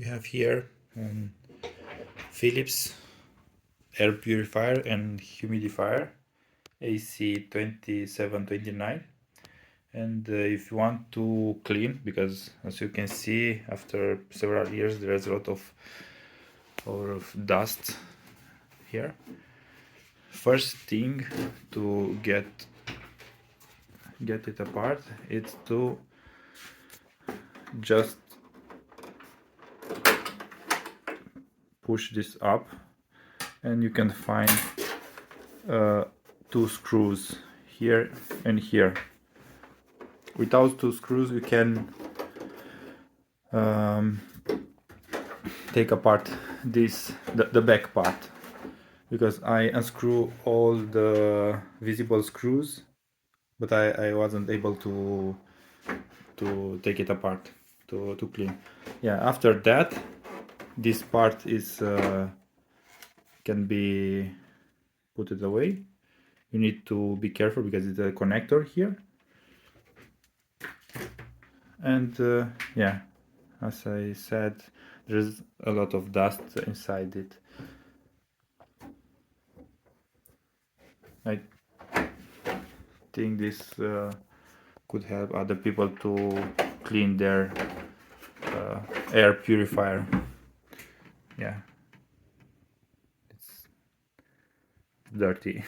We have here Philips air purifier and humidifier AC2729, and if you want to clean, because as you can see after several years there's a lot of dust here. First thing to get it apart, it's to just push this up, and you can find two screws here and here. Without two screws you can take apart the back part, because I unscrew all the visible screws, but I wasn't able to take it apart to clean. Yeah, after that this part is can be put it away. You need to be careful because it's a connector here, and yeah, as I said, there's a lot of dust inside it. I think this could help other people to clean their air purifier. Yeah, it's dirty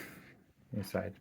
inside.